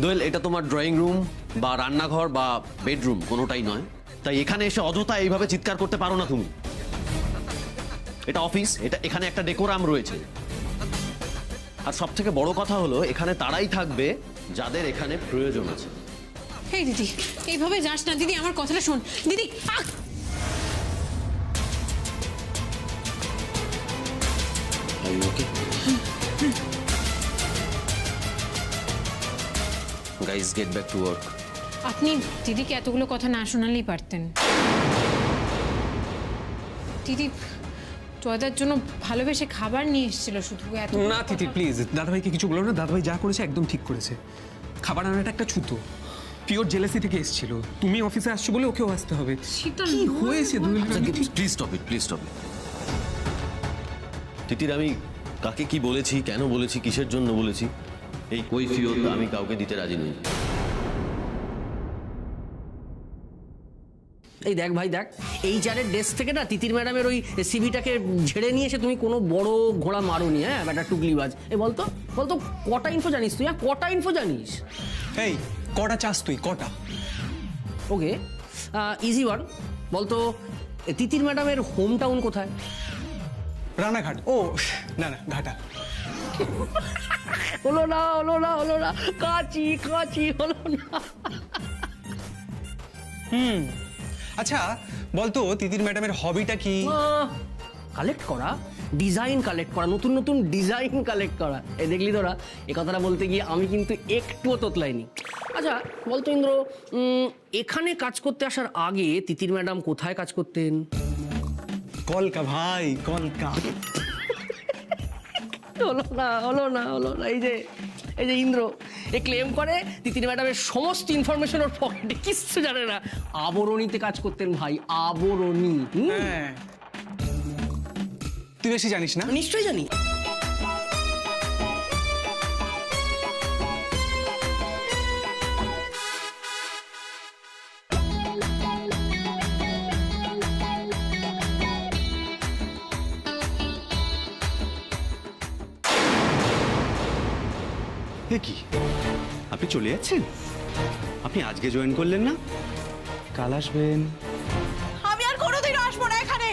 দোয়েল, এটা তোমার drawing room বা রান্নাঘর বা বেডরুম কোনোটাই নয়, তাই এখানে এসে অযথা এইভাবে চিৎকার করতে পারো না তুমি। এটা অফিস, এখানে একটা ডেকোরাম রয়েছে। আর সব থেকে বড় কথা হলো এখানে তারাই থাকবে যাদের এখানে প্রয়োজন আছে। এই দিদি, এইভাবে যাস না দিদি, আমার কথাটা শোন দিদি। Are you okay? Guys, get back to work. আপনি দিদিকে এতগুলো কথা না শোনালেই পারতেন। দিদি জয়দার জন্য ভালোবেসে খাবার নিয়ে এসেছিল শুধু। এত না তিথি প্লিজ, দাদাভাইকে কিছু বলো না। দাদাভাই যা করেছে একদম ঠিক করেছে। খাবার আনাটা একটা ছুতো, পিওর জেলাসি থেকে এসেছিল। তুমি অফিসে আসছো বলে ওকেও আসতে হবে। কি হয়েছে? Please stop it, please stop it. Titir, আমি কাকে কি বলেছি, কেন বলেছি, কিসের জন্য বলেছি, এই কৈফিয়ত আমি কাউকে দিতে রাজি নই। এই দেখ ভাই দেখ, এই চারের ডেস্ক থেকে না তিতির ম্যাডামের ওই সিভিটাকে ঝেড়ে নিয়ে এসে তুমি কোনো বড় ঘোড়া মারোনি। হ্যাঁ ব্যাটা টুকলিবাজ। এই বলতো বলতো কটা ইনফো জানিস তুই? কটা ইনফো জানিস? এই কটা চাস তুই? কটা? ওকে, ইজি ওয়ান। বলতো তিতির ম্যাডামের হোম টাউন কোথায়? রানাঘাট। ও না না, ঘাটা। হলো না হলো না হলো না, কাঁচি কাঁচি হলো না। আচ্ছা বলতো তিতির ম্যাডামের হবিটা কি? কালেক্ট করা, ডিজাইন কালেক্ট করা, নতুন নতুন ডিজাইন কালেক্ট করা। এই দেখলি তোরা, এ কথাটা বলতে গিয়ে আমি কিন্তু একটুও তোতলাইনি। আচ্ছা বলতো ইন্দ্র, এখানে কাজ করতে আসার আগে তিতির ম্যাডাম কোথায় কাজ করতেন? কলকা ভাই, কলকা। হলো না হলো না হলো না। এই যে ইন্দ্র এ ক্লেম করে তিতির ম্যাডামের সমস্ত ইনফরমেশন ওর পকেটে, কিচ্ছু জানে না। আবরণীতে কাজ করতেন ভাই, আবরণী। হ্যাঁ, তুই বেশি জানিস না? নিশ্চয়ই জানি। কি আপনি চলে যাচ্ছেন? আপনি আজকে জয়েন করলেন না? কাল আসবেন? আমি আর কোনোদিনও আসবো না এখানে।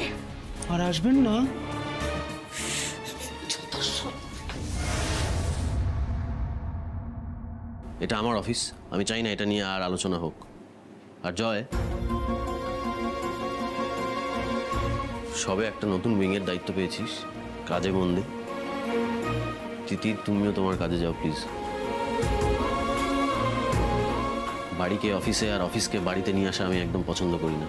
আর আসবেন না? এটা আমার অফিস, আমি চাই না এটা নিয়ে আর আলোচনা হোক। আর জয়, সবে একটা নতুন উইংয়ের দায়িত্ব পেয়েছিস, কাজে মন দে। তিতির, তুমিও তোমার কাজে যাও প্লিজ। বাড়িকে অফিসে আর অফিসকে বাড়িতে নিয়ে আসা আমি একদম পছন্দ করি না।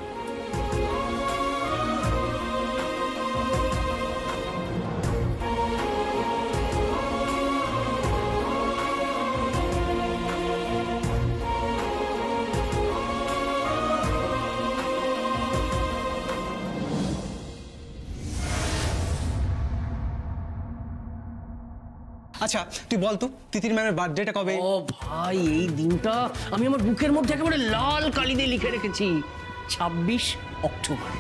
আচ্ছা তুই বলতো তিতির ম্যামের বার্থডেটা কবে? ও ভাই, এই দিনটা আমি আমার বুকের মধ্যে একেবারে লাল কালি দিয়ে লিখে রেখেছি, 26 অক্টোবর।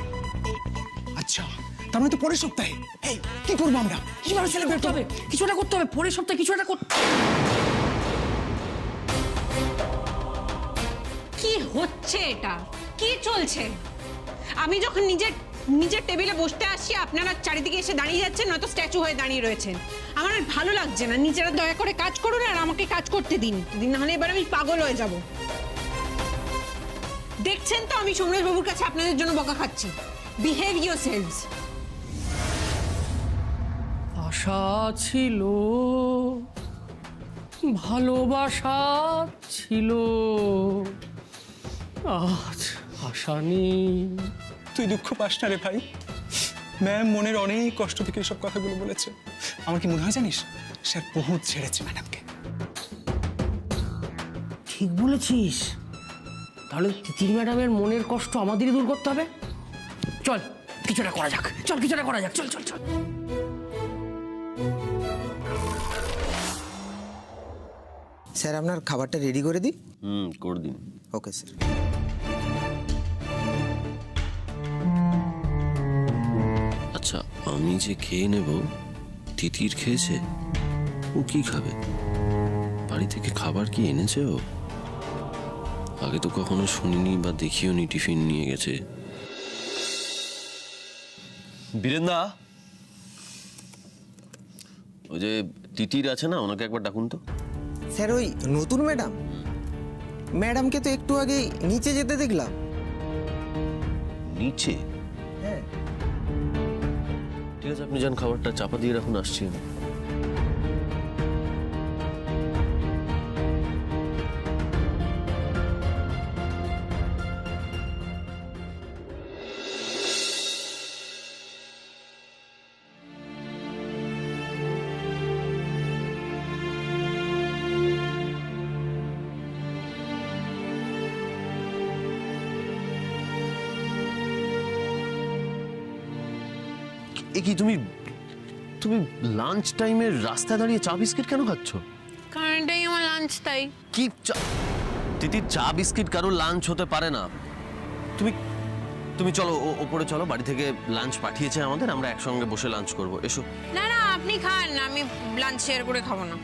আচ্ছা, তার মানে তো পরের সপ্তাহে। এই কি করবো আমরা? কিভাবে সেলিব্রেট হবে? কিছু একটা করতে হবে, পরের সপ্তাহে কিছু একটা করতে। কি হচ্ছে এটা? কি চলছে? আমি যখন নিজের টেবিলে বসতে আসছি, আপনারা চারিদিকে এসে দাঁড়িয়ে যাচ্ছেন, নয়তো স্ট্যাচু হয়ে দাঁড়িয়ে রয়েছেন। আমার আর ভালো লাগছে না। নিজেরা দয়া করে কাজ করুন আর আমাকে কাজ করতে দিন। নাহলে এবার আমি পাগল হয়ে যাব। দেখছেন তো আমি সমরেশ বাবুর কাছে আপনাদের জন্য বকা খাচ্ছি। বিহেভ ইয়োরসেলভস। আশা ছিল, ভালোবাসা ছিল, আজ আশা নেই। তুই দুঃখ পাস না রে ভাই। ম্যাম মনের অনেক কষ্ট থেকে এসব কথাগুলো বলেছে। আমার কি মনে হয় জানিস, স্যার বহুত ছেড়েছে ম্যাডামকে। ঠিক বলেছিস। তাহলে তিতির ম্যাডামের মনের কষ্ট আমাদেরই দূর করতে হবে। চল কিছুটা করা যাক, চল কিছুটা করা যাক, চল চল চল। স্যার আপনার খাবারটা রেডি করে দিই? করে দিন। Okay sir. আচ্ছা, আমি যে খেয়ে নেব, তিতির খেয়েছে, ও কি খাবে? বাড়ি থেকে খাবার কি এনেছে ও? আগে তো কখনো শুনিনি বা দেখিও নি টিফিন নিয়ে গেছে। বীরেন্দা, ওই যে তিতির আছে না, ওনাকে একবার ডাকুন তো। স্যার ওই নতুন ম্যাডাম, ম্যাডামকে তো একটু আগে নিচে যেতে দেখলাম। নিচে? হ্যাঁ। ঠিক আছে, আপনি যান, খাবারটা চাপা দিয়ে রাখুন, আসছি আমি। এ কি, তুমি তুমি লাঞ্চ টাইমের রাস্তায় দাঁড়িয়ে চা বিস্কিট কেন খাচ্ছ? কারণ এটাই আমার লাঞ্চ, তাই। কি তিতির, চা বিস্কিট কারোর লাঞ্চ হতে পারে না। তুমি তুমি চলো, ওপরে চলো, বাড়ি থেকে লাঞ্চ পাঠিয়েছে আমাদের, আমরা একসঙ্গে বসে লাঞ্চ করব। এসো। না না, আপনি খান, আমি লাঞ্চ শেয়ার করে খাবো না।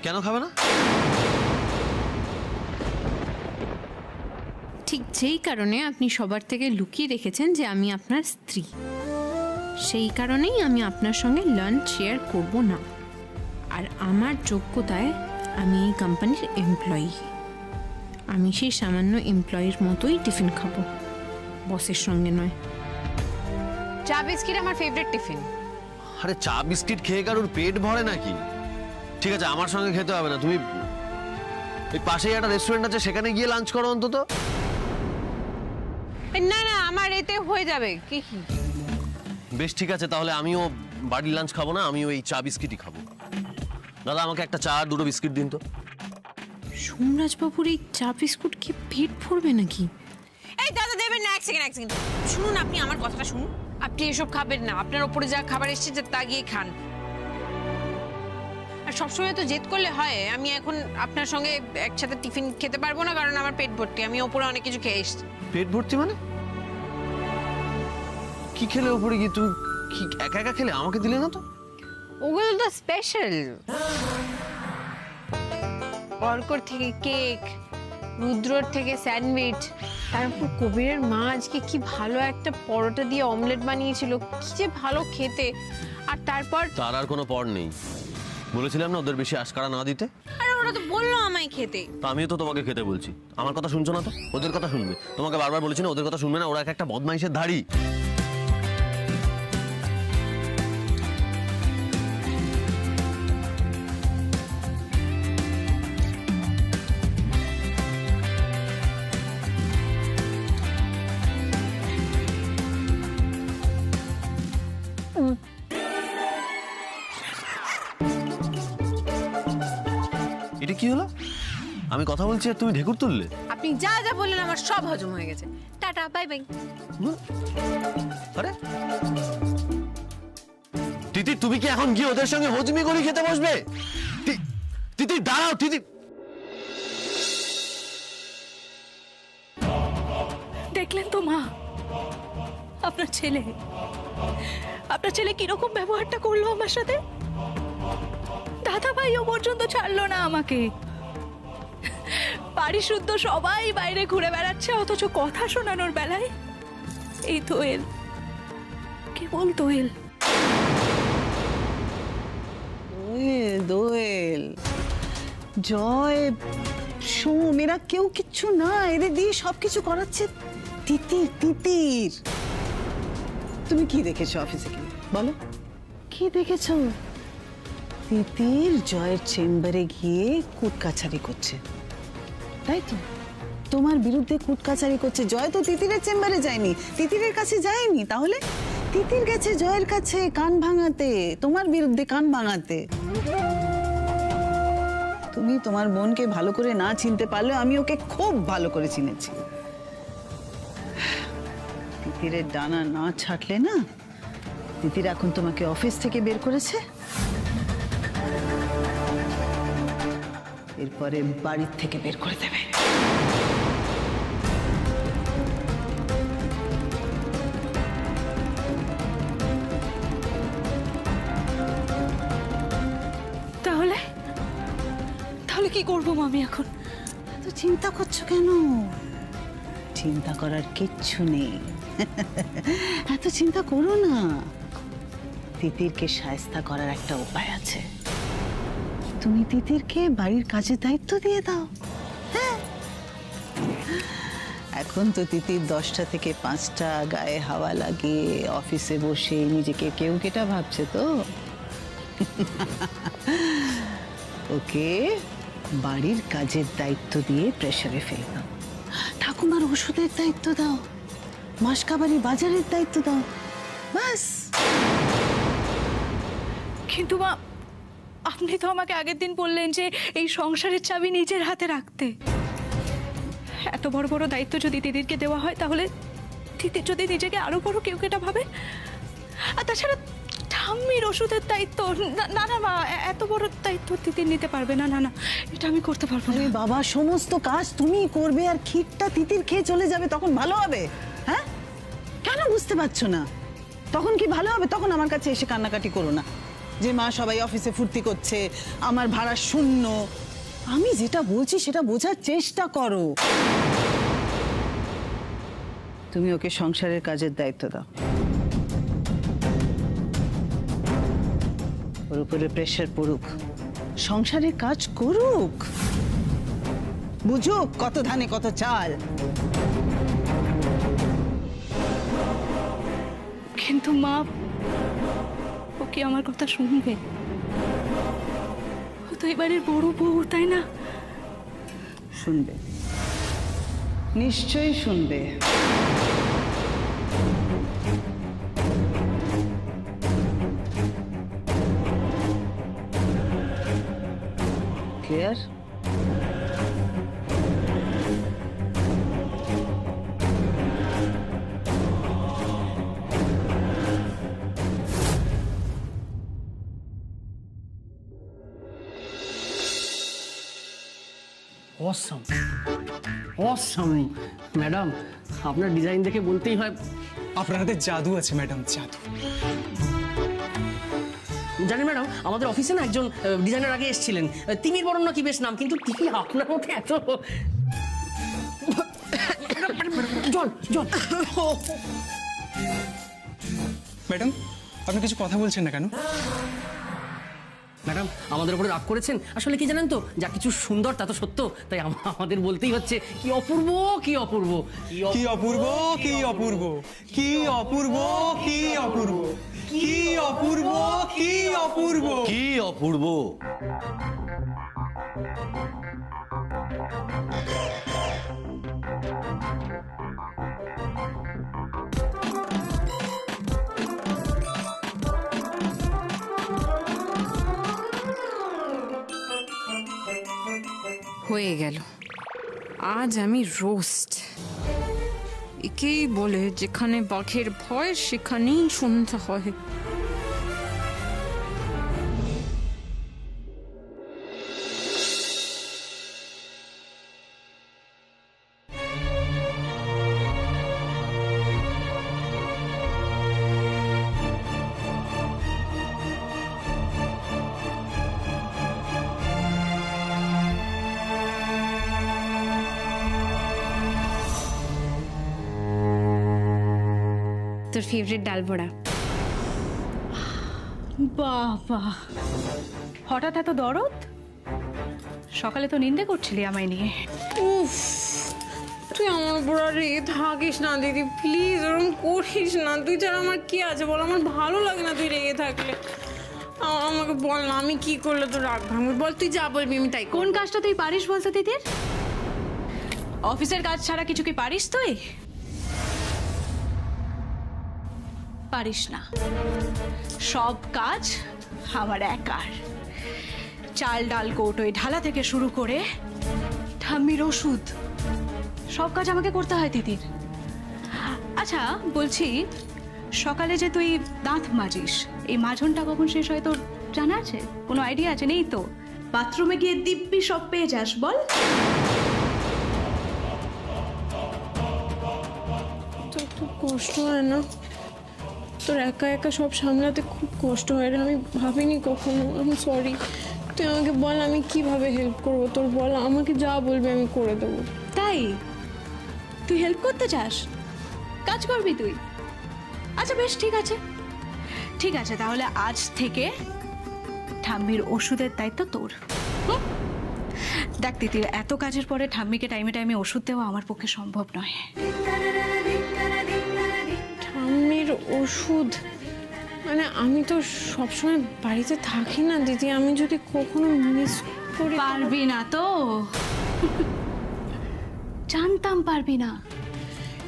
কেন খাবে না? ঠিক যেই কারণে আপনি সবার থেকে লুকিয়ে রেখেছেন যে আমি আপনার স্ত্রী, সেই কারণেই আমি আপনার সঙ্গে লাঞ্চ শেয়ার করব না। আর আমার যোগ্যতায় আমি এই কোম্পানির এমপ্লয়ি, আমি সেই সামান্য এমপ্লয়ির মতোই টিফিন খাবো, বসের সঙ্গে নয়। চা বিস্কিট আমার ফেভারিট টিফিন। আরে চা বিস্কিট খেয়ে কারোর পেট ভরে নাকি? ঠিক আছে, আমার সঙ্গে খেতে হবে না, তুমি এই পাশেই একটা রেস্টুরেন্ট আছে, সেখানে গিয়ে লাঞ্চ করো অন্তত। না না, আমার এতে হয়ে যাবে। কি কি বেশ, ঠিক আছে, তাহলে আমিও বাড়ির লাঞ্চ খাবো না, আমিও এই চা বিস্কিটই খাবো। দাদা, আমাকে একটা চা আর দুটো বিস্কিট দিন তো। সোমরাজবাবুর এই চা বিস্কুট কি পেট ভরবে নাকি? এই দাদা, দেবেন না, এক সেকেন্ড শুনুন, আপনি আমার কথাটা শুনুন। আপনি এসব খাবেন না, আপনার ওপরে যা খাবার এসেছে তা গিয়ে খান। আর সবসময় তো জেদ করলে হয়? আমি এখন আপনার সঙ্গে একসাথে টিফিন খেতে পারবো না, কারণ আমার পেট ভর্তি, আমি ওপরে অনেক কিছু খেয়ে এসেছি। পেট ভর্তি মানে? কি খেলে ওপরে গিয়ে? তুমি কি একা একা খেলে? আমাকে দিলে না তো? ওগুলো তো স্পেশাল। অর্কর থেকে কেক, রুদ্রর থেকে স্যান্ডউইচ, তারপর কবিরের মা আজকে কি ভালো একটা পরোটা দিয়ে অমলেট বানিয়েছিল, কি যে ভালো খেতে। আর তারপর তার আর কোনো পর নেই। বলেছিলাম না ওদের বেশি আশকারা না দিতে? আরে ওরা তো বললো আমায় খেতে। তো আমিও তো তোমাকে খেতে বলছি। আমার কথা শুনছো না তো? ওদের কথা শুনবে। তোমাকে বারবার বলেছি না ওদের কথা শুনবে না, ওরা একটা বদমাইশের ধাড়ি। এটা কি হলো? আমি কথা বলছি আর তুমি ঢেকুর তুললে? আপনি যা যা বললেন আমার সব হজম হয়ে গেছে। Tata, bye bye. আরে তিতি, তুমি কি এখন গিয়ে ওদের সঙ্গে হজমি গলি খেতে বসবে? তিতি দাঁড়াও, তিতি। দেখলেন তো মা, আপনার ছেলে কিরকম ব্যবহারটা করলো আমার সাথে। দাদা ভাইও পর্যন্ত ছাড়লো না আমাকে। বাড়ি শুদ্ধ সবাই বাইরে ঘুরে বেড়াচ্ছে, অথচ কথা শোনানোর বেলায় এই দোয়েল, কেবল দোয়েল। দোয়েল, জয়, সোম, এরা কেউ কিচ্ছু না, এদের দিয়ে সবকিছু করাচ্ছে তিতির। তুমি কি দেখেছো অফিসে গিয়ে বলো? কি দেখেছো? তিতির জয়ের চেম্বারে গিয়ে কুটকাছারি করছে, তাই তো? তোমার বিরুদ্ধে কুটকাছারি করছে। জয় তো তিতিরের চেম্বারে যায়নি, তিতিরের কাছে যায়নি, তাহলে তিতির গেছে জয়ের কাছে কান ভাঙাতে, তোমার বিরুদ্ধে কান ভাঙাতে। তুমি তোমার বোনকে ভালো করে না চিনতে পারলে আমি ওকে খুব ভালো করে চিনেছি। তিতিরের ডানা না ছাড়লে না, তিতির এখন তোমাকে অফিস থেকে বের করেছে, এরপরে বাড়ির থেকে বের করে দেবে। তাহলে কি করবো মামি এখন? তো চিন্তা করছো কেন? চিন্তা করার কিচ্ছু নেই। এত চিন্তা করো না। তিতিরকে শায়েস্তা করার একটা উপায় আছে। তুমি তিতিরকে বাড়ির কাজের দায়িত্ব দিয়ে দাও। হ্যাঁ, এখন তো তিতির 10টা থেকে 5টা গায়ে হাওয়া লাগিয়ে অফিসে বসে নিজেকে কেউ কেটা ভাবছে তো। ওকে বাড়ির কাজের দায়িত্ব দিয়ে প্রেসারে ফেলে দাও। ঠাকুমার ওষুধের দায়িত্ব দাও, মাসকাবারি বাজারের দায়িত্ব দাও, বাস। কিন্তু মা, আপনি তো আমাকে আগের দিন বললেন যে এই সংসারের চাবি নিজের হাতে রাখতে। এত বড় বড় দায়িত্ব যদি দিদিরকে দেওয়া হয়, তাহলে দিদির যদি নিজেকে আরো বড় কেউ কেটা ভাবে। আর তাছাড়া ঠাম্মির ওষুধের দায়িত্ব, না না মা, এত বড় দায়িত্ব দিদির নিতে পারবে না। না না, এটা আমি করতে পারবো না। আরে বাবা, সমস্ত কাজ তুমি করবে আর ক্ষীরটা তিতির খেয়ে চলে যাবে, তখন ভালো হবে? হ্যাঁ, কেন বুঝতে পারছো না? তখন কি ভালো হবে? তখন আমার কাছে এসে কান্নাকাটি করো না যে মা সবাই অফিসে ফুর্তি করছে, আমার ভাড়া শূন্য। আমি যেটা বলছি সেটা বোঝার চেষ্টা করো। তুমি ওকে সংসারের কাজের দায়িত্ব দাও, ওর উপরে প্রেশার পড়ুক, সংসারের কাজ করুক, বুঝুক কত ধানে কত চাল। কিন্তু মা, ও কি আমার কথা শুনবে? ও তো এবারের বড় বউ, তাই না? শুনবে, নিশ্চয়ই শুনবে। ক্লিয়ার? অসাম, অসাম ম্যাডাম, আপনার ডিজাইন দেখে বলতেই হয় আপনার হাতে জাদু আছে ম্যাডাম, জাদু। জানেন ম্যাডাম, আমাদের অফিসে না একজন ডিজাইনার আগে এসেছিলেন, তিমির বরণ নাকি বেশ নাম, কিন্তু তিনি আপনার মধ্যে এত জল জল। ম্যাডাম, আপনি কিছু কথা বলছেন না কেন? ম্যাডাম, আমাদের উপরে রাগ করেছেন? আসলে কি জানেন তো, যা কিছু সুন্দর তা তো সত্য, তাই আমাদের বলতেই হচ্ছে কি অপূর্ব, কি অপূর্ব, কি অপূর্ব, কি অপূর্ব, কি অপূর্ব, কি অপূর্ব, কি অপূর্ব, কি অপূর্ব, কি অপূর্ব! হয়ে গেল, আজ আমি রোস্ট। একেই বলে যেখানে বাঘের ভয় সেখানেই শুনতে হয়। তোর ফেভারিট ডাল বড়া। বাবা, হঠাৎ এত দরদ? সকালে তো নিন্দে করছিলি আমায় নিয়ে। উফ, তুই আমার উপর আর রেগে থাকিস না দিদি, প্লিজ ওরকম করিস না। তুই ছাড়া আমার কি আছে বল? আমার ভালো লাগে না তুই রেগে থাকলে। আমাকে বল না, আমি কি করলে তোর রাগ ভাঙবে? বল, তুই যা বলবি আমি তাই। কোন কাজটা তুই পারিস বলতো দিদির? অফিসের কাজ ছাড়া কিছু কি পারিস তুই? পারিস না। সব কাজ আমার একার। চাল ডাল কৌটোয় ঢালা থেকে শুরু করে ঠাম্মির ওষুধ, সব কাজ আমাকে করতে হয় দিদির। আচ্ছা বলছি, সকালে যে তুই দাঁত মাজিস, এই মাজনটা কখন শেষ হয় তোর জানা আছে? কোনো আইডিয়া আছে? নেই তো? বাথরুমে গিয়ে দিব্যি সব পেয়ে যাস, বল। তোর খুব কষ্ট হয় না? তোর একা একা সব সামলাতে খুব কষ্ট হয় রে। আমি ভাবিনি কখনো। আমি সরি। তুই আমাকে বল আমি কিভাবে হেল্প করব, তোর বল, আমাকে যা বলবি আমি করে দেবো। তাই তুই হেল্প করতে চাস, কাজ করবি তুই? আচ্ছা বেশ, ঠিক আছে ঠিক আছে, তাহলে আজ থেকে ঠাম্মির ওষুধের দায়িত্ব তোর। হুম? দেখ তিতির, এত কাজের পরে ঠাম্মিকে টাইমে টাইমে ওষুধ দেওয়া আমার পক্ষে সম্ভব নয়। ঠাম্মির ওষুধ মানে আমি তো সবসময় বাড়িতে থাকি না দিদি, আমি যদি কখনো মিস করি। পারবি না তো? জানতাম পারবি না।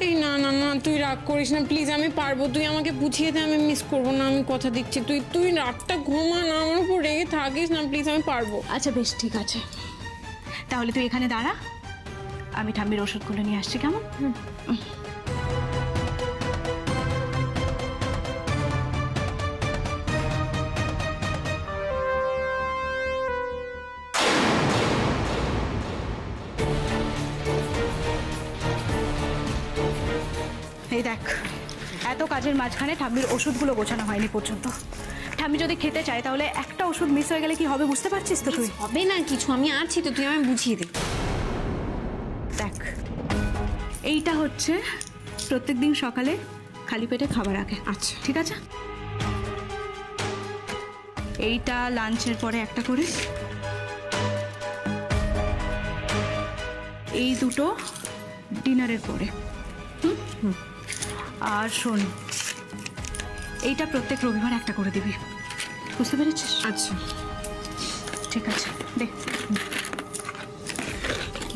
এই না না না, তুই রাগ করিস না প্লিজ, আমি পারবো, তুই আমাকে বুঝিয়ে দে, আমি মিস করবো না, আমি কথা দিচ্ছি। তুই তুই রাতটা ঘুমা না, আমার উপর রেগে থাকিস না প্লিজ, আমি পারবো। আচ্ছা বেশ ঠিক আছে, তাহলে তুই এখানে দাঁড়া, আমি ঠাম্মির ওষুধগুলো নিয়ে আসছি, কেমন? এই দেখ, এত কাজের মাঝখানে ঠাম্মির ওষুধগুলো গোছানো হয়নি পর্যন্ত। ঠাম্মি যদি খেতে চায় তাহলে একটা ওষুধ মিস হয়ে গেলে কি হবে বুঝতে পারছিস তো তুই? হবে না কিছু, আমি আছি তো, তুই আমায় বুঝিয়ে দে। দেখ, এইটা হচ্ছে প্রত্যেকদিন সকালে খালি পেটে খাবার আগে। আচ্ছা ঠিক আছে, এইটা লাঞ্চের পরে একটা করে, এই দুটো ডিনারের পরে। আর শোন, এইটা প্রত্যেক রবিবার একটা করে দিবি, বুঝতে পেরেছিস? আচ্ছা ঠিক আছে, দে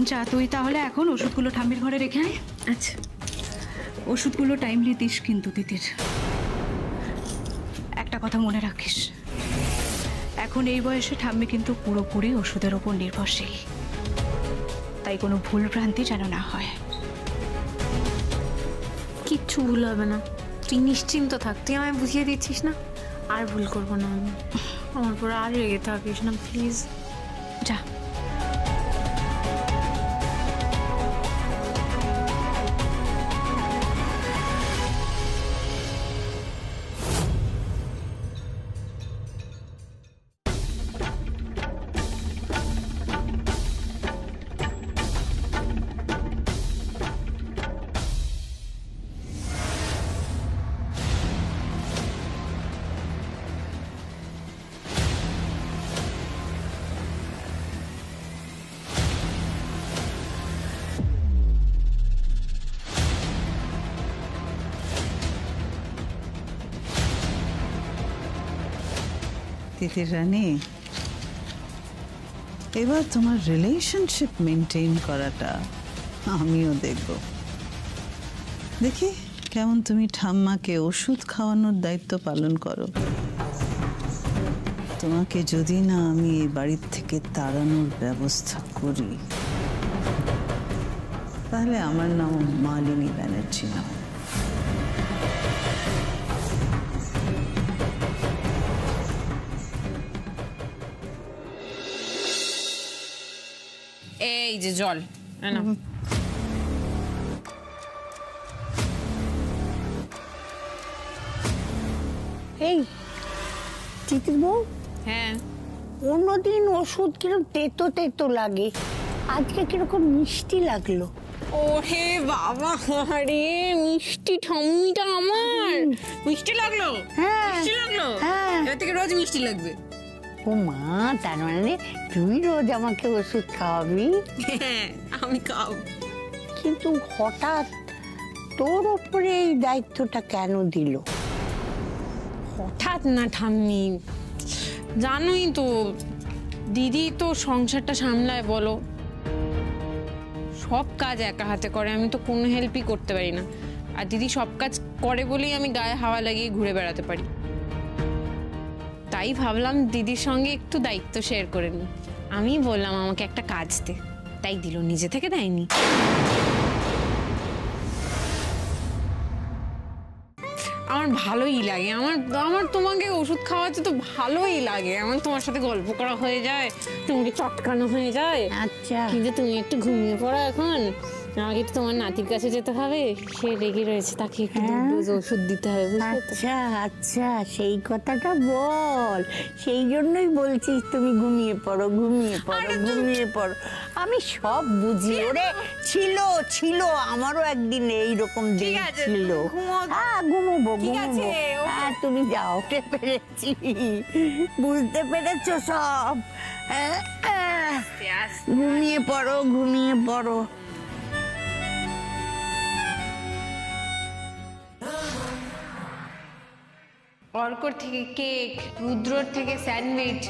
যা, তুই তাহলে এখন ওষুধগুলো ঠাম্মির ঘরে রেখে আয়। আচ্ছা, ওষুধগুলো টাইমলি দিস কিন্তু তিতির। একটা কথা মনে রাখিস, এখন এই বয়সে ঠাম্মি কিন্তু পুরোপুরি ওষুধের ওপর নির্ভরশীল, তাই কোনো ভুল ভ্রান্তি যেন না হয়। কিচ্ছু ভুল হবে না, তুই নিশ্চিন্ত থাক, তুই আমায় বুঝিয়ে দিচ্ছিস না, আর ভুল করবো না আমি। আমার পরে আর রেগে থাকিস না প্লিজ। যা। তিতির রানী, এবার তোমার রিলেশনশিপ মেনটেন করাটা আমিও দেখব। দেখি কেমন তুমি ঠাম্মাকে ওষুধ খাওয়ানোর দায়িত্ব পালন করো। তোমাকে যদি না আমি এই বাড়ির থেকে তাড়ানোর ব্যবস্থা করি, তাহলে আমার নাম মালিনী ব্যানার্জি নয়। এই যে জল, না এই তিতির বউ, হ্যাঁ অন্যদিন ওষুধ কিরকম তেতো তেতো লাগে, আজকে কিরকম মিষ্টি লাগলো। ওরে বাবা রে, মিষ্টি ঠাম্মিটা আমার মিষ্টি লাগলো। হ্যাঁ মিষ্টি লাগলো, হ্যাঁ। এবার থেকে রোজ মিষ্টি লাগবে। ও মা, তার মানে তুই রোজ আমাকে ওষুধ খাওয়াবি? হ্যাঁ আমি খাও। কিন্তু হঠাৎ তোর ওপরে এই দায়িত্বটা কেন দিল? হঠাৎ না ঠাম্মি, জানোই তো দিদি তো সংসারটা সামলায়, বলো সব কাজ একা হাতে করে, আমি তো কোনো হেল্পই করতে পারি না। আর দিদি সব কাজ করে বলেই আমি গায়ে হাওয়া লাগিয়ে ঘুরে বেড়াতে পারি। তাই ভাবলাম দিদির সঙ্গে একটু দায়িত্ব শেয়ার করে নিই। আমি বললাম আমাকে একটা কাজ দে, তাই দিল, নিজে থেকে দেয়নি। আমার ভালোই লাগে, আমার তোমাকে ওষুধ খাওয়াতে তো ভালোই লাগে, আমার তোমার সাথে গল্প করা হয়ে যায়, তুমি চটকানো হয়ে যায়। আচ্ছা, কিন্তু তুমি একটু ঘুমিয়ে পড়ো এখন, আমাকে তো তোমার নাতির কাছে যেতে হবে, সে রেগে রয়েছে, তাকে একটু ডোজ ওষুধ দিতে হবে, বুঝলে তো? আচ্ছা আচ্ছা, সেই কথাটা বল। সেই জন্যই বলছিস তুমি ঘুমিয়ে পড়ো, ঘুমিয়ে পড়ো, ঘুমিয়ে পড়ো। আমি সব বুঝি। ওরে ছিল ছিল, আমারও একদিন এইরকম দিন ছিল। হ্যাঁ ঘুমোবো, ঘুমোবো। হ্যাঁ তুমি যাও, পেরেছি, বুঝতে পেরেছো সব। ঘুমিয়ে পড়ো, ঘুমিয়ে পড়ো। অর্কর থেকে কেক, রুদ্রর থেকে স্যান্ডউইচ,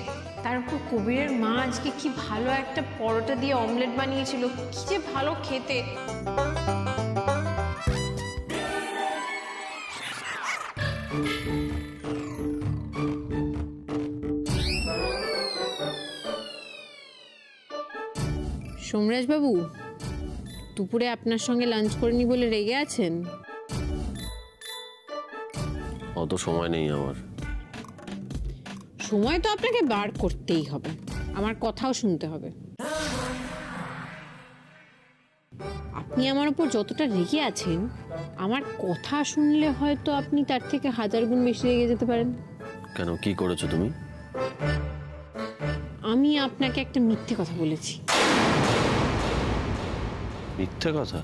তারপর কবিরের মা আজকে কি ভালো একটা পরোটা দিয়ে অমলেট বানিয়েছিল, কি যে ভালো খেতে। সোমরাজ বাবু, দুপুরে আপনার সঙ্গে লাঞ্চ করিনি বলে রেগে আছেন? অত সময় নেই আমার। সময় তো আপনাকে বার করতেই হবে, আমার কথাও শুনতে হবে। আপনি আমার উপর যতটা রেগে আছেন, আমার কথা শুনলে হয়তো আপনি তার থেকে 1000 গুণ বেশি রেগে যেতে পারেন। কেন, কি করেছো তুমি? আমি আপনাকে একটা মিথ্যে কথা বলেছি। মিথ্যে কথা?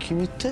কি মিথ্যে?